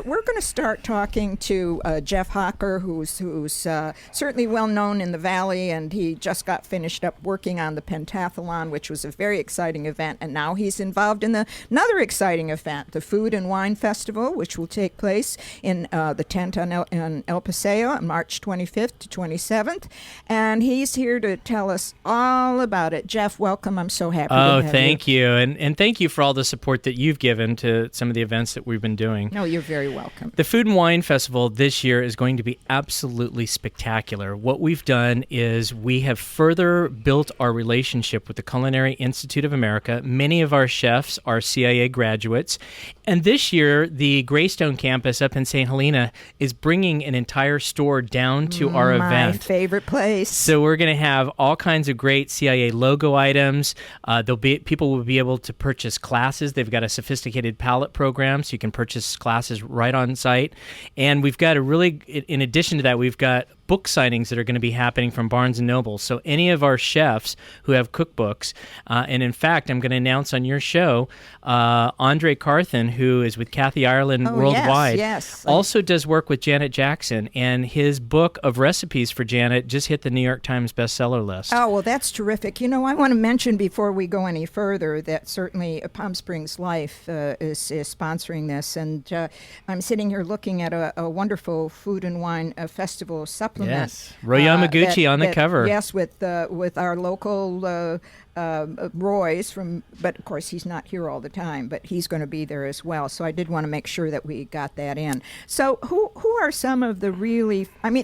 We're going to start talking to Jeff Hocker, who's certainly well known in the Valley, and he just got finished up working on the Pentathlon, which was a very exciting event, and now he's involved in another exciting event, the Food and Wine Festival, which will take place in the tent on El Paseo on March 25th to 27th, and he's here to tell us all about it. Jeff, welcome. I'm so happy to have you. Oh, thank you, and thank you for all the support that you've given to some of the events that we've been doing. No, you're very welcome. The Food and Wine Festival this year is going to be absolutely spectacular. What we've done is we have further built our relationship with the Culinary Institute of America. Many of our chefs are CIA graduates. And this year, the Greystone campus up in St. Helena is bringing an entire store down to our event. My favorite place. So we're going to have all kinds of great CIA logo items. People will be able to purchase classes. They've got a sophisticated palette program, so you can purchase classes right on site. And we've got in addition to that, we've got book signings that are going to be happening from Barnes & Noble. So any of our chefs who have cookbooks, and in fact, I'm going to announce on your show, Andre Carthen, who is with Kathy Ireland Worldwide, also does work with Janet Jackson, and his book of recipes for Janet just hit the New York Times bestseller list. Oh, well, that's terrific. You know, I want to mention before we go any further that certainly Palm Springs Life is sponsoring this, and I'm sitting here looking at a wonderful food and wine festival supplement. Yes, Roy Yamaguchi on the cover. Yes, with our local Roy's but of course he's not here all the time, but he's going to be there as well. So I did want to make sure that we got that in. So who are some of the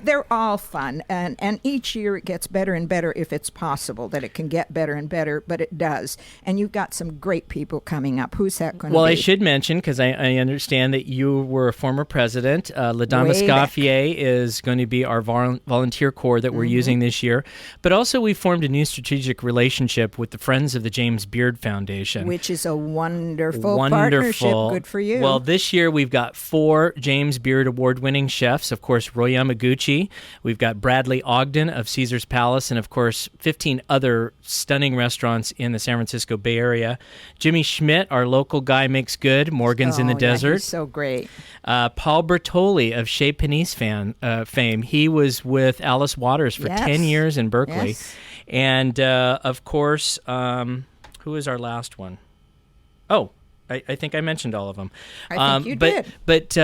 they're all fun, and each year it gets better and better if it's possible that it can get better and better, but it does. And you've got some great people coming up. Who's that going to be? Well, I should mention, because I understand that you were a former president, LaDama Scaffier is going to be our volunteer corps that we're using this year. But also we formed a new strategic relationship with the Friends of the James Beard Foundation. Which is a wonderful partnership. Good for you. Well, this year we've got 4 James Beard award-winning chefs. Of course, Roy Yamaguchi. We've got Bradley Ogden of Caesar's Palace, and of course, 15 other stunning restaurants in the San Francisco Bay Area. Jimmy Schmidt, our local guy, makes good. Morgan's in the Desert. He's so great. Paul Bertoli of Chez Panisse fame. He was with Alice Waters for 10 years in Berkeley. Yes. And, of course, who is our last one? Oh, I think I mentioned all of them. I think you did. But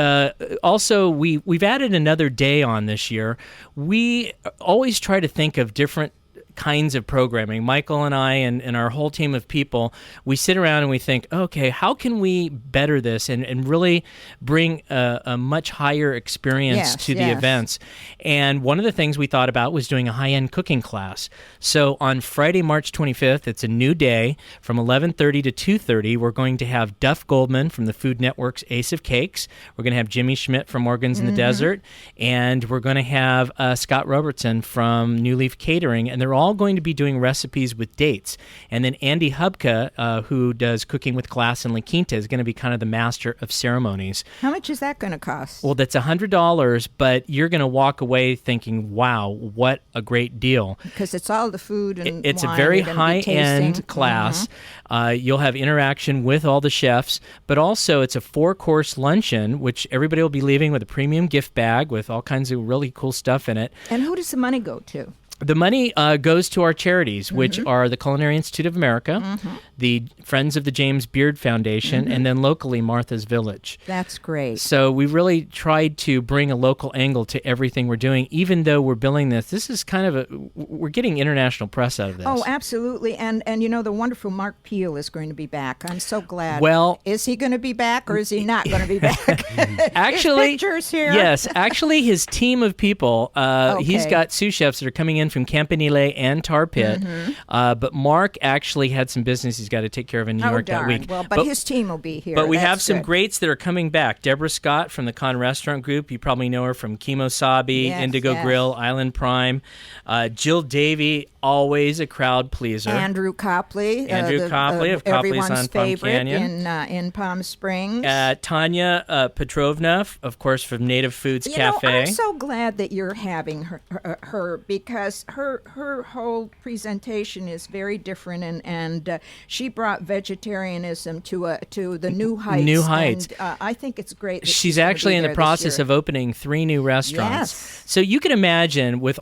also, we've added another day on this year. We always try to think of different kinds of programming. Michael and I and our whole team of people, we sit around and we think, okay, how can we better this and really bring a much higher experience to the events? And one of the things we thought about was doing a high-end cooking class. So on Friday, March 25th, it's a new day. From 11:30 to 2:30, we're going to have Duff Goldman from the Food Network's Ace of Cakes. We're going to have Jimmy Schmidt from Morgan's in the Desert. And we're going to have Scott Robertson from New Leaf Catering. And they're all going to be doing recipes with dates. And then Andy Hubka, who does Cooking with Class in La Quinta, is going to be kind of the master of ceremonies. How much is that going to cost? Well, that's $100, but you're going to walk away thinking, wow, what a great deal. Because it's all the food and it's wine a very high-end class. You'll have interaction with all the chefs, but also it's a 4-course luncheon, which everybody will be leaving with a premium gift bag with all kinds of really cool stuff in it. And who does the money go to? The money goes to our charities, which are the Culinary Institute of America, the Friends of the James Beard Foundation, and then locally Martha's Village. That's great. So we really tried to bring a local angle to everything we're doing, even though we're billing this. This is kind of we're getting international press out of this. Oh, absolutely. And you know, the wonderful Mark Peel is going to be back. I'm so glad. Well, is he going to be back or is he not going to be back? Actually, pictures here. Yes, actually his team of people, he's got sous chefs that are coming in from Campanile and Tar Pit, but Mark actually had some business he's got to take care of in New York that week. Well, but his team will be here. But we have some greats that are coming back. Deborah Scott from the Con Restaurant Group. You probably know her from Kimosabi, Indigo Grill, Island Prime. Jill Davey, always a crowd pleaser. Andrew Copley. Of Copley's on Palm Canyon. In Palm Springs. Tanya Petrovna, of course, from Native Foods Cafe. I'm so glad that you're having her because her whole presentation is very different, and she brought vegetarianism to the new heights. New heights. And I think it's great. That she's actually in the process of opening 3 new restaurants. So you can imagine with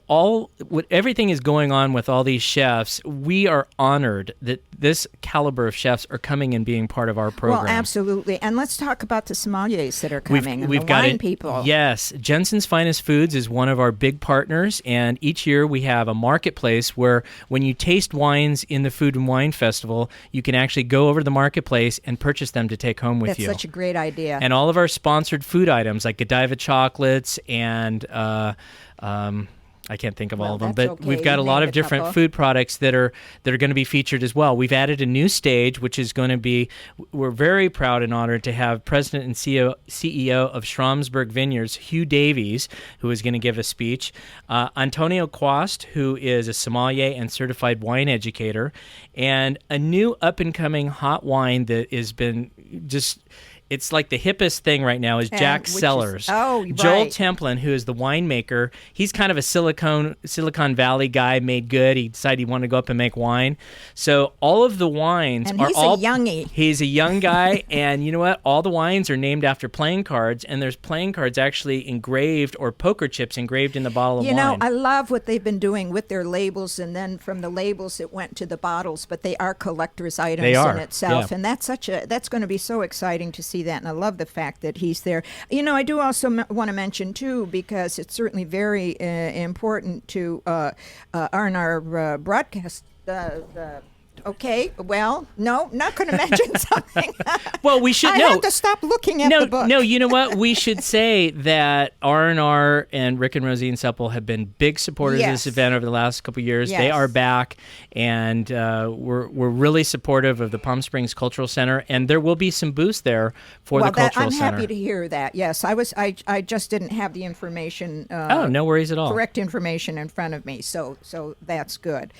everything is going on with all these chefs, we are honored that this caliber of chefs are coming and being part of our program. Well, absolutely. And let's talk about the sommeliers that are coming. We've and the got wine people. Yes, Jensen's Finest Foods is one of our big partners, and each year we have a marketplace where when you taste wines in the Food and Wine Festival, you can actually go over to the marketplace and purchase them to take home with you. That's such a great idea. And all of our sponsored food items like Godiva chocolates and I can't think of all of them, but okay. we've got You a lot named of different food products that are going to be featured as well. We've added a new stage, which is going to be, we're very proud and honored to have President and CEO of Schramsberg Vineyards, Hugh Davies, who is going to give a speech, Antonio Quast, who is a sommelier and certified wine educator, and a new up-and-coming hot wine that has been just... It's like the hippest thing right now is Jack Sellers. Joel Templin, who is the winemaker, he's kind of a Silicon Valley guy, made good. He decided he wanted to go up and make wine. So all of the wines and are all... he's a youngie. He's a young guy, and you know what? All the wines are named after playing cards, and there's playing cards actually engraved or poker chips engraved in the bottle of wine. You know, I love what they've been doing with their labels, and then from the labels it went to the bottles, but they are collector's items in itself, and that's going to be so exciting to see that, and I love the fact that he's there. You know, I do also want to mention too, because it's certainly very important to R&R broadcast. Okay, well, no, not going to mention something. Well, we should. I have to stop looking at the book. No, you know what? We should say that R&R and Rick and Rosine Supple have been big supporters of this event over the last couple of years. Yes. They are back, and we're really supportive of the Palm Springs Cultural Center, and there will be some booths there for the Cultural Center. I'm happy to hear that. Yes, I just didn't have the information. No worries at all. Correct information in front of me, so that's good.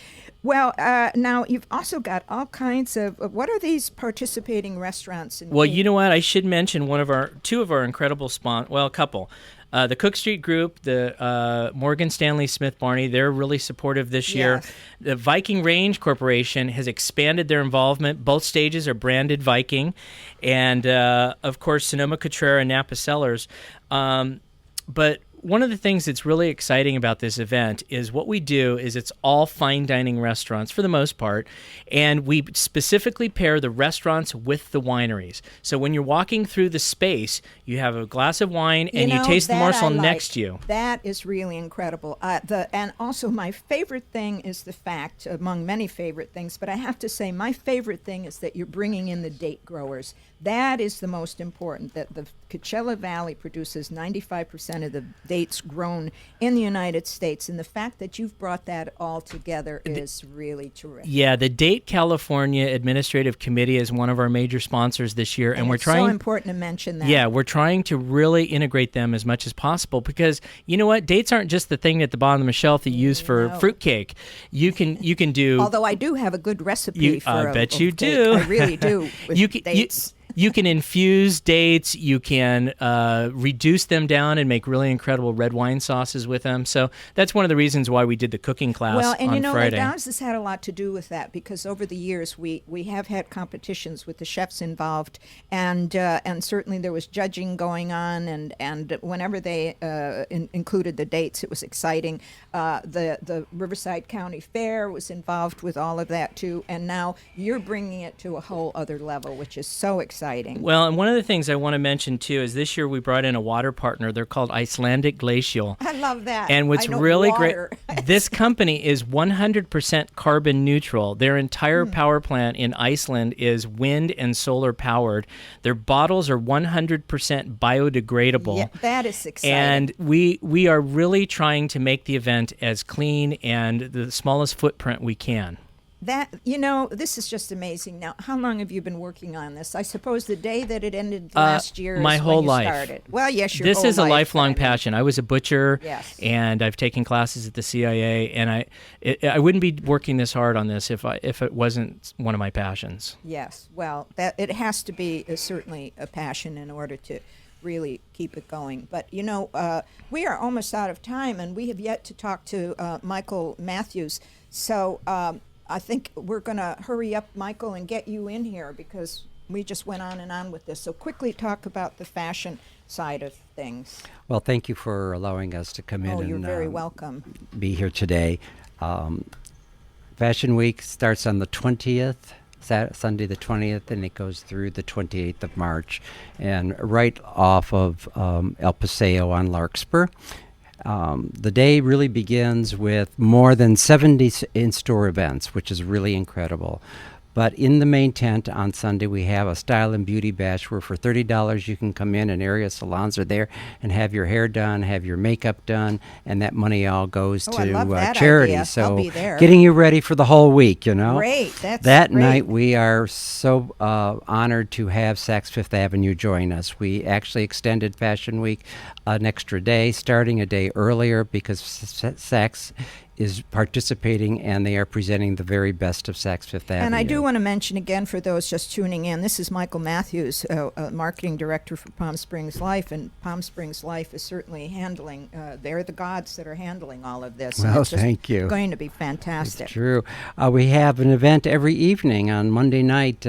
Well, now you've also got all kinds of what are these participating restaurants? Well, you know what? I should mention two of our incredible a couple. The Cook Street Group, the Morgan Stanley Smith Barney, they're really supportive this year. The Viking Range Corporation has expanded their involvement. Both stages are branded Viking. And, of course, Sonoma-Cutrer and Napa Cellars. But one of the things that's really exciting about this event is what we do is it's all fine dining restaurants for the most part, and we specifically pair the restaurants with the wineries. So when you're walking through the space, you have a glass of wine and you taste the morsel next to you. That is really incredible. And also my favorite thing is the fact, among many favorite things, but I have to say my favorite thing is that you're bringing in the date growers. That is the most important, that the Coachella Valley produces 95% of the dates grown in the United States, and the fact that you've brought that all together is really terrific. Yeah, the Date California Administrative Committee is one of our major sponsors this year, and we're trying... It's so important to mention that. Yeah, we're trying to really integrate them as much as possible because, you know what, dates aren't just the thing at the bottom of the shelf that you use for fruitcake. You can do... Although I do have a good recipe for I bet you do. I really do with dates. You can infuse dates. You can reduce them down and make really incredible red wine sauces with them. So that's one of the reasons why we did the cooking class on Friday. Well, and you know, McDonald's has had a lot to do with that because over the years we have had competitions with the chefs involved, and certainly there was judging going on, and whenever they included the dates, it was exciting. The Riverside County Fair was involved with all of that too, and now you're bringing it to a whole other level, which is so exciting. Well, and one of the things I want to mention, too, is this year we brought in a water partner. They're called Icelandic Glacial. I love that. And what's really great, this company is 100% carbon neutral. Their entire power plant in Iceland is wind and solar powered. Their bottles are 100% biodegradable. Yeah, that is exciting. And we are really trying to make the event as clean and the smallest footprint we can. That, you know, this is just amazing. Now, how long have you been working on this? I suppose the day that it ended last year is my whole when you life. Started. Well, yes, this is a lifelong passion. I was a butcher, yes, and I've taken classes at the CIA, and I wouldn't be working this hard on this if it wasn't one of my passions. Yes, well, that it has to be certainly a passion in order to really keep it going. But we are almost out of time, and we have yet to talk to Michael Matthews. So I think we're going to hurry up, Michael, and get you in here because we just went on and on with this. So quickly talk about the fashion side of things. Well, thank you for allowing us to come in. Oh, you're and very welcome. Be here today. Fashion Week starts on the 20th, Sunday the 20th, and it goes through the 28th of March, and right off of El Paseo on Larkspur. The day really begins with more than 70 in-store events, which is really incredible. But in the main tent on Sunday, we have a style and beauty bash where for $30 you can come in, and area salons are there and have your hair done, have your makeup done, and that money all goes I love to that charity. idea. So I'll be there. getting you ready for the whole week, Great. That great. night, we are so honored to have Saks Fifth Avenue join us. We actually extended Fashion Week an extra day, starting a day earlier because Saks is participating, and they are presenting the very best of Saks Fifth Avenue. And I do want to mention again for those just tuning in, this is Michael Matthews, marketing director for Palm Springs Life, and Palm Springs Life is certainly handling, they're the gods that are handling all of this. Well, and it's just thank you. Going to be fantastic. It's true. We have an event every evening. On Monday night,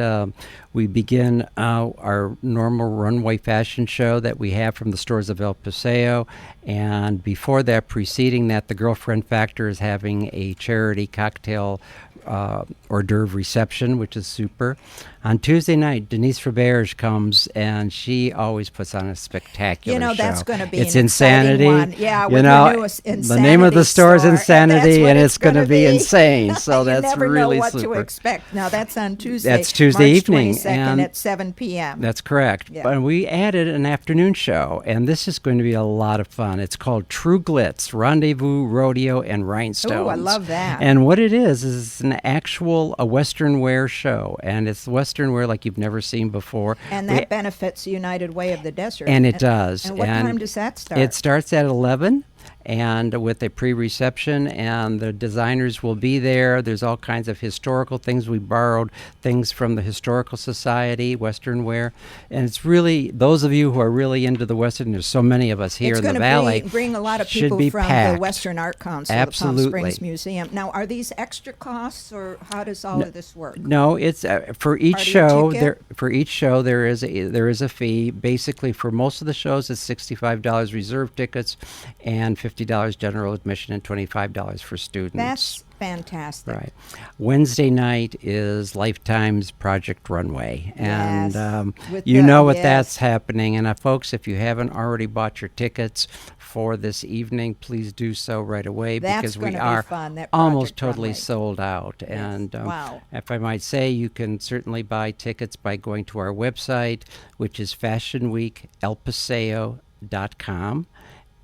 we begin our normal runway fashion show that we have from the stores of El Paseo. And before that, preceding that, the Girlfriend Factor is having a charity cocktail hors d'oeuvre reception, which is super. On Tuesday night, Denise Faberge comes, and she always puts on a spectacular show. That's going to be it's an Insanity. Exciting one. Yeah, with the your newest Insanity the name of the store is store, Insanity, and it's going to be be insane. So that's you never really know what super. to expect. Now that's on Tuesday. That's Tuesday March evening, 22nd and at 7 p.m. That's correct. Yeah. But we added an afternoon show, and this is going to be a lot of fun. It's called True Glitz, Rendezvous, Rodeo, and Rhinestones. Oh, I love that. And what it is an actual Western wear show, and it's Western wear like you've never seen before. And that benefits the United Way of the Desert. And it does. And what time does that start? It starts at 11. And with a pre-reception, and the designers will be there. There's all kinds of historical things. We borrowed things from the Historical Society, Western wear. And it's really, those of you who are really into the Western, there's so many of us here in the Valley. It's going to bring a lot of should people be from packed. the Western Art Council, Absolutely. the Palm Springs Museum. Now, are these extra costs, or how does all of this work? No, it's for each Part of your show. ticket? For each show, there is a fee. Basically, for most of the shows, it's $65 reserve tickets, and $50 general admission, and $25 for students. That's fantastic. Right. Wednesday night is Lifetime's Project Runway. And With you know what yes. that's happening. And folks, if you haven't already bought your tickets for this evening, please do so right away, That's because we gonna be are fun, that almost Project totally Runway. sold out. Yes. And Wow. if I might say, you can certainly buy tickets by going to our website, which is fashionweekelpaseo.com.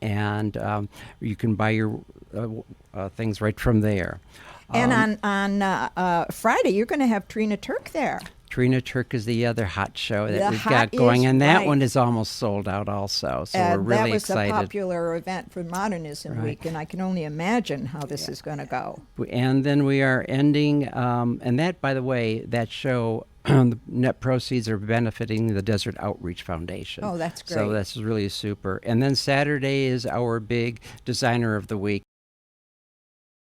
And you can buy your things right from there. And on Friday, you're going to have Trina Turk there. Trina Turk is the other hot show that The we've hot got going, is and that right. one is almost sold out also. So we're really that was excited. a popular event for Modernism Right. Week, and I can only imagine how this is going to go. And then we are ending, and that, by the way, that show, the net proceeds are benefiting the Desert Outreach Foundation. Oh, that's So great. that's really super. And then Saturday is our big Designer of the Week.